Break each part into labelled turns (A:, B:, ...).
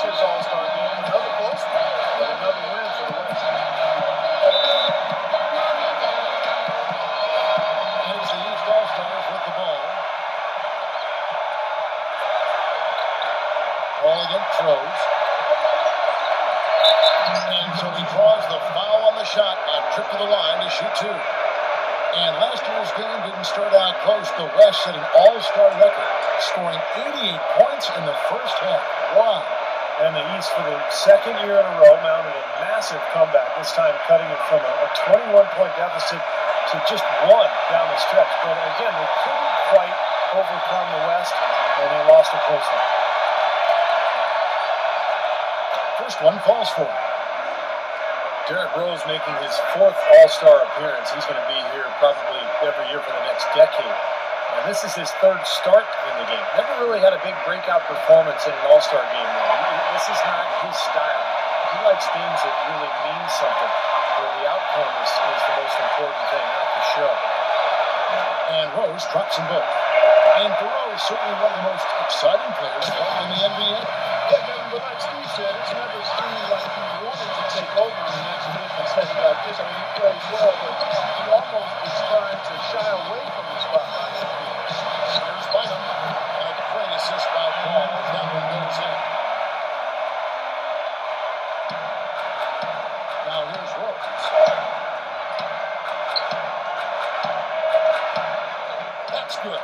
A: year's All-Star game, another close one, but another win for the West.
B: Here's the East All-Stars with the ball. Ball against throws. And so he draws the foul on the shot, a trip to the line to shoot two. And last year's game didn't start out close. The West set an all-star record, scoring 88 points in the first half. Wow.
A: And the East, for the second year in a row, mounted a massive comeback, this time cutting it from a 21-point deficit to just one down the stretch. But again, they couldn't quite overcome the West, and they lost a close one.
B: First one falls for him.
A: Derrick Rose making his fourth All-Star appearance. He's going to be here probably every year for the next decade. And this is his third start in the game. Never really had a big breakout performance in an All-Star game. This is not his style. He likes games that really mean something, where the outcome is the most important thing, not the show.
B: And Rose drops them both. And for Rose, certainly one of the most exciting players in the NBA.
A: Yeah, Kevin, but like Steve said, it's never seemed like he wanted to take over in an exhibition setting like this. I mean, he plays well, but he almost is trying to shy away from the spotlight.
B: Here's Bynum. And a great assist by Paul as that one goes in. Now here's Rose. That's good.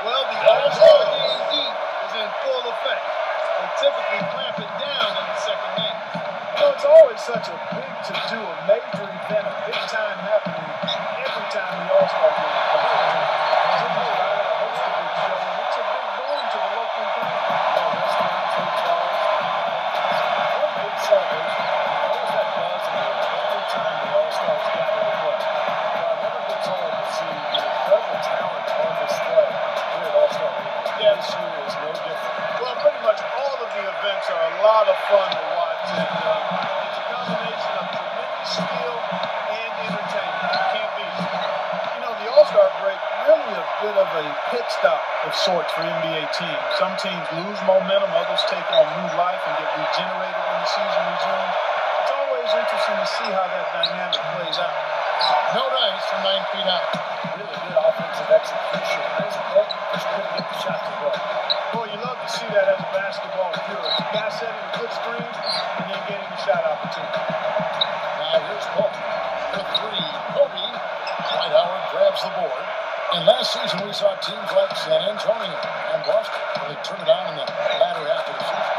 A: Well, the All-Star game heat is in full effect. They typically clamp it down in the second half. You know, it's always such a big to-do, a major event, a big-time happening every time the All-Star game comes. Typically, I host a big show, and it's a big boon to the local economy. Restaurants, hotels, one big celebration. What does that does every time the All-Stars gather to play? Well, I never gets old to see the incredible talent on display here at All-Star Weekend. Yeah, this year is no different. Well, pretty much all of the events are a lot of fun to watch, and it's a combination of tremendous skill and entertainment. You can't beat it. You know, the All-Star break really a bit of a pit stop of sorts for NBA teams. Some teams lose momentum, others take on new life and get regenerated when the season resumes. It's always interesting to see how that dynamic plays out.
B: No dice from 9 feet out.
A: Really good offensive execution. Nice ball, just couldn't get the shot to go. Boy, you love to see that as a basketball purist. Guy setting a good screen and then getting a shot opportunity.
B: Now here's Paul. The three. Kobe. Dwight Howard grabs the board. And last season we saw teams like San Antonio and Boston really turn it on in the latter half of the season.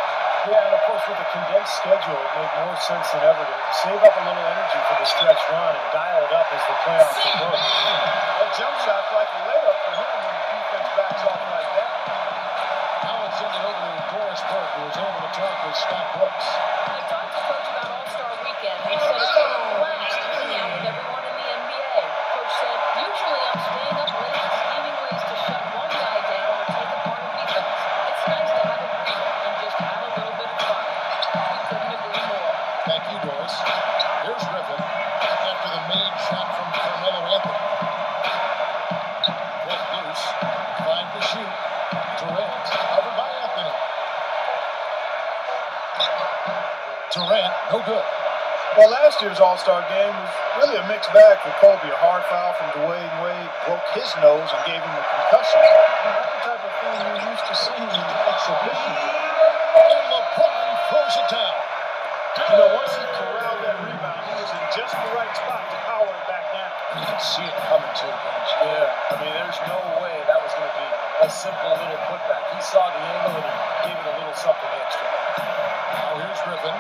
A: Yeah, and of course with the condensed schedule, it made more sense than ever to save up a little energy for the stretch run and dial it up as the playoffs approach. That jump shot's like a layup for him when the defense backs off like that.
B: Now it's sent it over to Doris Burke, who was able to talk with Scott Brooks.
C: I talked to Coach about All-Star Weekend. He said it's been a blast hanging out with everyone in the NBA. Coach said, usually I'm staying up late scheming ways to shut one guy down or take apart a defense. It's nice to have a breather and just have a little bit of fun. We couldn't agree more.
B: Thank you, Doris. Here's Griffin after the made shot from Carmelo Anthony. Pulled loose. 5 to shoot. Durant. Covered by Anthony. Durant. No good.
A: Well, last year's All-Star game was really a mixed bag for Kobe. A hard foul from Dwayne Wade broke his nose and gave him a concussion. Not the type of thing you're used to seeing in exhibition.
B: And LeBron throws it down.
A: You know, once he corralled that rebound, he was in just the right spot to power it back down.
B: You can see it coming to him.
A: Yeah, I mean, there's no way that was going to be a simple little putback. He saw the angle and he gave it a little something extra.
B: Now here's Griffin.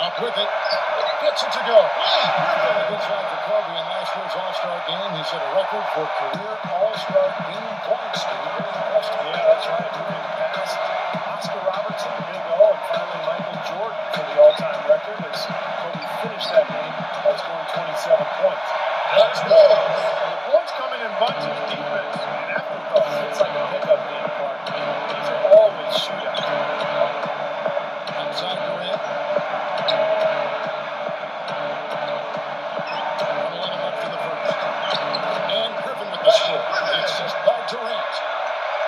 B: Up with it. Gets it to go. A good shot for Kobe in last year's All-Star game. He set a record for career All-Star game points. Very impressive.
A: Yeah, that's right. Moving past Oscar Robertson, Big O, and finally Michael Jordan for the all-time record as Kobe finished that game by scoring 27 points.
B: Let's go.
A: And the points coming in bunches, defense, and afterthought. It's like a pickup game part. These are always shootouts.
B: Outside Durant. And Griffin with the score. It's just by Durant.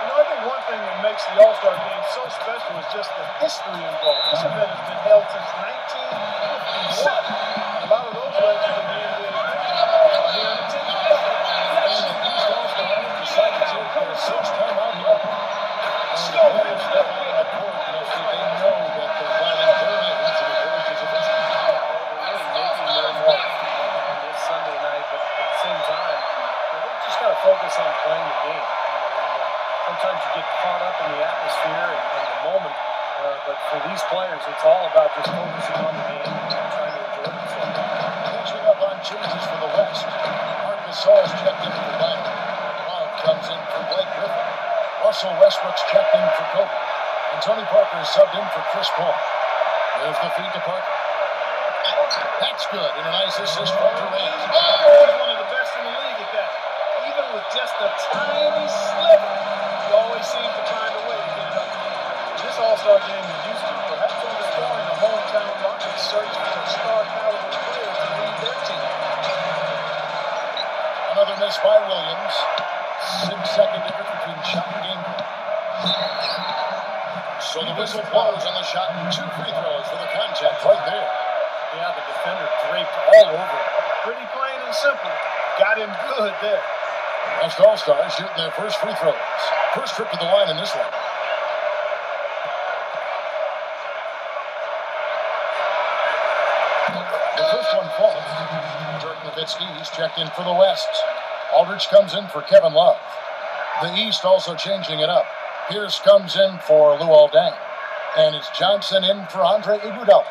A: You know, I think one thing that All-Star game so special is just the history involved. This event has been held since 1951. A lot of those legends in the NBA are here in attendance.
B: And the East All-Stars decided to take their first time out here. And the players step out on the court, see, they know that the riding their names and the coaches of this team.
D: They're really making their mark on this Sunday night, but at the same time, they just got to focus on playing the game. Sometimes you get caught up in the atmosphere and the moment, but for these players, it's all about just focusing on the game and trying to enjoy themselves.
B: Catching up on changes for the West. Marc Gasol's checked in for Bynum. Love comes in for Blake Griffin. Russell Westbrook's checked in for Kobe. And Tony Parker is subbed in for Chris Paul. There's the feed to Parker. That's good, and a nice assist from Durant.
A: He's one of the best in the league at that. Even with just a tiny sliver, he always seems to find a way to get it up. This All-Star game in Houston, perhaps underscoring the hometown Rockets search for star caliber players to lead their team.
B: Another miss by Williams. 6-second difference between shot and game clock. So the whistle blows on the shot and 2 free throws for the contact right there.
D: Yeah, the defender draped all over him.
A: Pretty plain and simple. Got him good there.
B: West All-Stars shooting their first free throws. First trip to the line in this one. The first one falls. Dirk Nowitzki, he's checked in for the West. Aldridge comes in for Kevin Love. The East also changing it up. Pierce comes in for Luol Deng. And it's Johnson in for Andre Iguodala.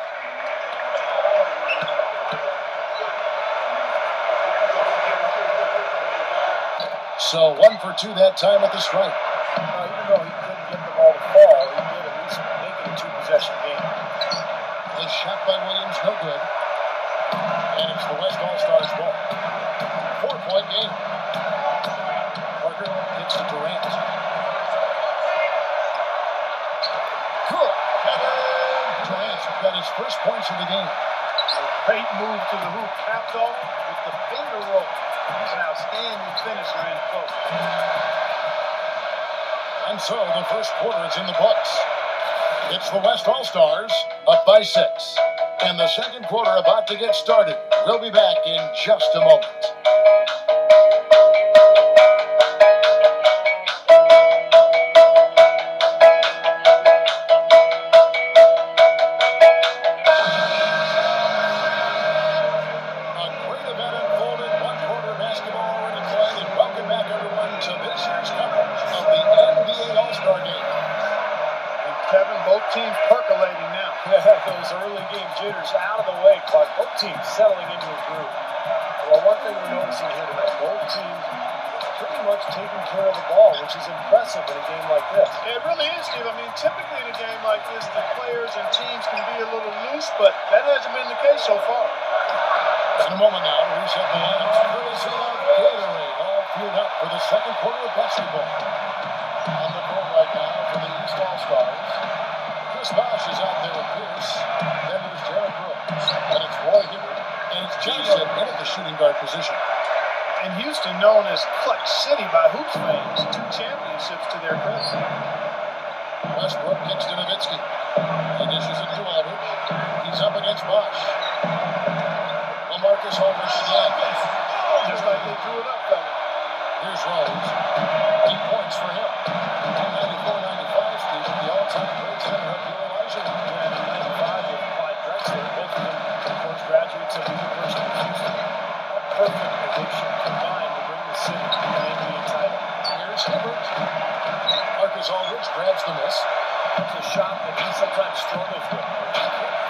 B: So 1 for 2 that time at the stripe.
D: Even though he couldn't get the ball to fall, he did at least make it a 2-possession game.
B: A shot by Williams, no good. And it's the West All-Stars ball. 4-point game. Parker gets to Durant. Good. Durant's got his first points of the game.
A: A great move to the hoop, capped off with the finger roll. He's an outstanding finisher in close.
B: And so the first quarter is in the books. It's the West All-Stars up by 6. And the second quarter about to get started. We'll be back in just a moment.
A: Teams percolating now.
D: Yeah, those early game jitters out of the way, Clark. Both teams settling into a groove. Well, one thing we're noticing here tonight, both teams pretty much taking care of the ball, which is impressive in a game like this.
A: It really is, Steve. I mean, typically in a game like this, the players and teams can be a little loose, but that hasn't been the case so far.
B: In a moment now, to reset the lineups, courtesy of Gatorade, all fueled up for the second quarter of basketball. On the court right now for the East All-Stars. Chris Bosh is out there with Pierce. Then there's Derrick Rose. And it's Roy Hibbert. And it's Johnson in at the shooting guard position.
A: And Houston known as Clutch City by Hoops fans. 2 championships to their credit.
B: Westbrook kicks to Nowitzki. He dishes it to Aldridge. He's up against Bosh. LaMarcus Aldridge again.
A: Just like they drew it up, though.
B: Here's Rose. 8 points for him. 94-95, Steve, the all-time great center up here, Elijah.
D: Yeah, and 95 with Clyde Drexler, both of them, of course, graduates of the University of Houston. A perfect addition combined to bring the city to the NBA title.
B: Here's Hibbert. Marcus Aldridge grabs the miss.
D: That's a shot that he sometimes struggles with.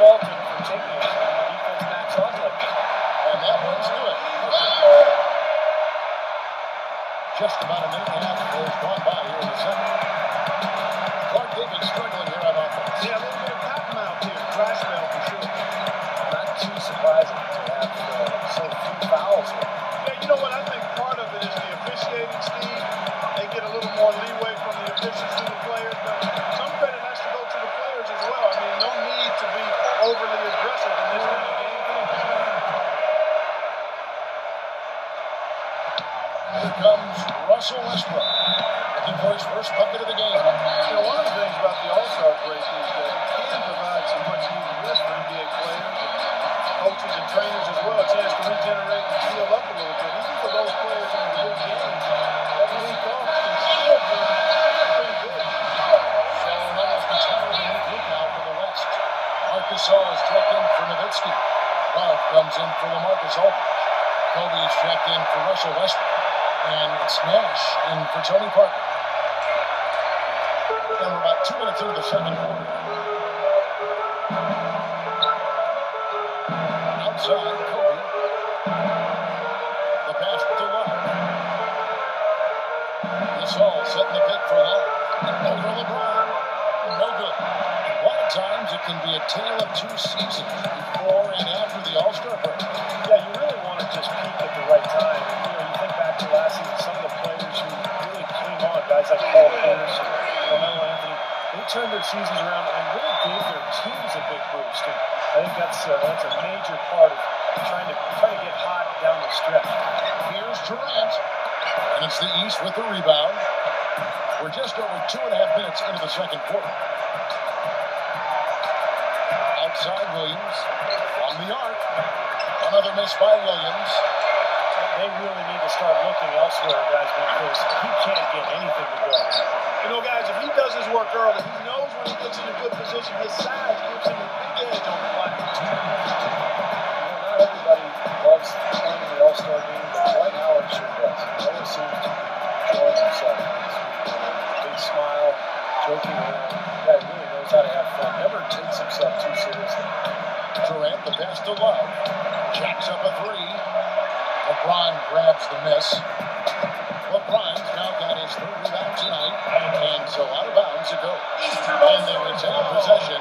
D: Fault him for taking it. The defense backs off like that.
B: And that one's good. Just about a minute and a half has gone by here in the second. Clark Davis struggling here on offense.
A: Yeah, a little bit of cotton mouth here. Dry spell for sure.
D: Not too surprising to have so few fouls here.
A: Yeah, you know what? I think part of it is the officiating, Steve. They get a little more leeway from the officials to the players, but some credit has to go to the players as well. I mean, no need to be overly aggressive in this kind of game.
B: Here comes Russell Westbrook, looking for his first bucket of the game.
A: You know, one of the things
B: Gasol is checked in for Nowitzki. Love comes in for LaMarcus Aldridge. Kobe is checked in for Russell Westbrook. And it's Nash in for Tony Parker. And we're about 2 minutes into the second quarter. Outside, Kobe. The pass to Love. Gasol setting the pick for Love. Over LeBron. No good. A lot of times it can be a tale of two seasons before and after the All-Star break.
D: Yeah, you really want to just peak at the right time. You think back to last season, some of the players who really came on, guys like Paul Pierce and Carmelo Anthony, they turned their seasons around and really gave their teams a big boost. And I think that's a major part of trying to get hot down the stretch.
B: Here's Durant, and it's the East with the rebound. We're just over 2.5 minutes into the second quarter. Outside Williams, on the arc. Another miss by Williams.
D: They really need to start looking elsewhere, guys, because he can't get anything to go.
A: You know, guys, if he does his work early, he knows when he gets in a good position, his size gives him a big edge on the glass.
D: Not everybody loves playing the All-Star game, but Dwight Howard sure does. He always seems to enjoy himself. Big smile, joking around. The guy really knows how to have fun. Never takes himself too seriously.
B: Durant, the pass to Love. Jacks up a three. LeBron grabs the miss. LeBron's now got his third rebound tonight, and so out of bounds it goes. And they retain possession.